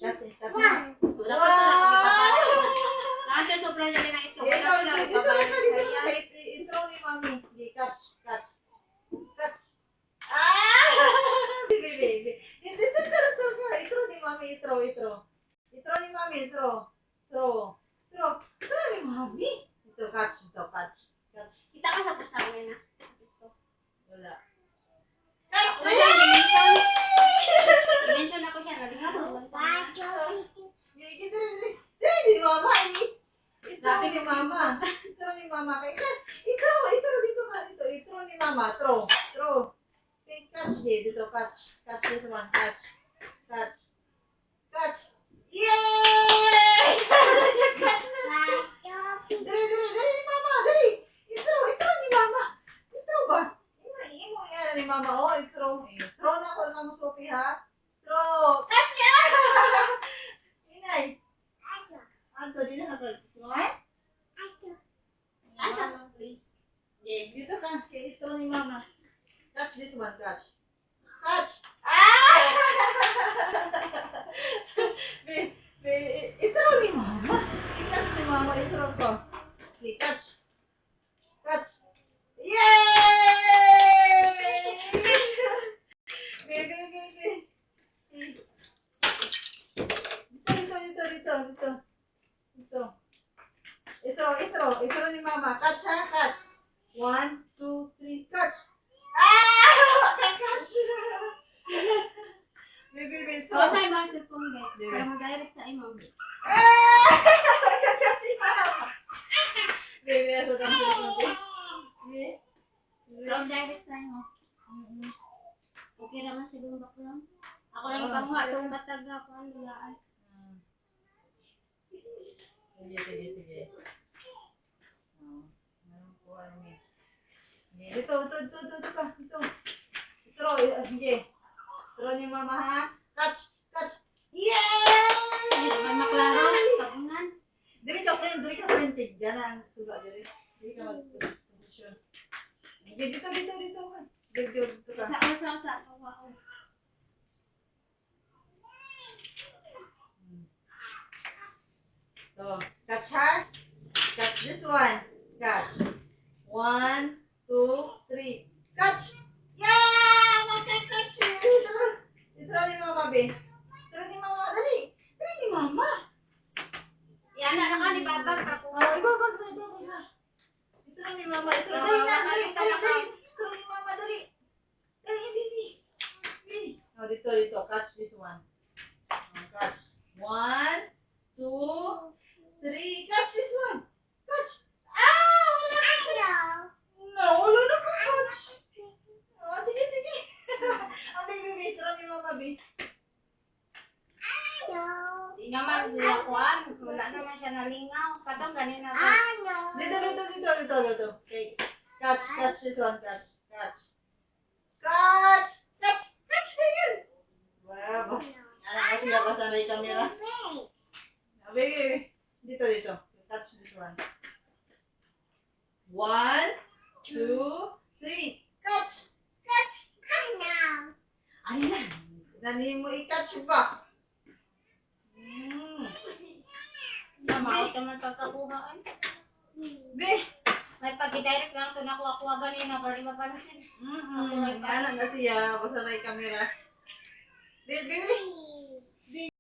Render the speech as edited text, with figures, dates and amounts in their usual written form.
Kasi, kasi. Wala pa sa nakapapalo. Lahat yung sobrang dali na ito. Wala Ikaw, pa na dito ipapalo ka, sa dito iya. ka. Intro ni Mami. Sige, catch, catch. Catch. Ah! Baby. Dito ka. Intro ni Mami, intro. Intro ni Mami, intro. Intro ni Mami. Ito, catch. Catch. Kita ka sa pasamin na. Wala. Ako na siya, dimension. Dimension ako siya. Nalingaw. Hindi ni Mama eh. Sabi ni Mama. Intro ni Mama. Intro dito ka. Intro ni Mama. Throw. Okay, catch dito. Catch this one. Catch. Yay! Catch na. Dali, Mama. Dali. Intro ni Mama. Intro ba? Imo yan ni Mama. Oh, intro. Intro na ako ng Sophie ha. Intro. Catch niya! Inay. Anto, di na ako. What? Dito ka. Intro ni Mama. Catch this one. Catch. Ah! Intro ni Mama. Catch ni Mama. Intro ko. Okay, catch. Yay! Dito. Intro ni Mama. Catch ha, catch. 1, 2, 3, catch. Ah! Catch. Baby, So, sa'yo ba ang cellphone guys? Para mag-direct sa imo. Ah! Catch si Mama. Baby, aso kang cellphone. So, direct sa imo. Okay naman siguro ba ko lang? Ako lang ipamuha. Itong batag na ako ang lulaan. Sige. Dito ka. Sige. Intro ni Mama ha. Catch. Yay! May maklaro. Tabunan. Dili ka printed. Diyan ang suga. Dili ka mag-position. Sige, dito ka. Dito ka. Sa. So, catch ha. Catch this one. Catch. 1, 2, 3. Catch! Yeah! Magka-catch! Intro ni Mama, be. Intro ni Mama, dali. Intro ni Mama. Yan na naman, ibabag ako. Oh, ibabag na. Intro ni Mama. Intro ni Mama, dali. Dali. Oh, dito. Catch this one. Oh, catch. 1, 2, 3. Catch this one. Catch. Ah! Wala na po, catch. Oh, sige. Ang baby, intro ni Mama, be. Di naman nilakuan. Wala naman siya nalingaw. Katong ganina ba? Dito. Okay. Catch this one, catch. Ganyan. Wow. Anak kasi nakasanay yung camera. Baby. Dito. Catch this one. 1, 2, 3. Catch. Ayan. Dali mo i-catch ba? Tama ako naman pagkakuhaan. Be. May pag-direct lang ito nakuha ganina. Para di mapansin. Anak na siya. Basta na yung camera. Baby.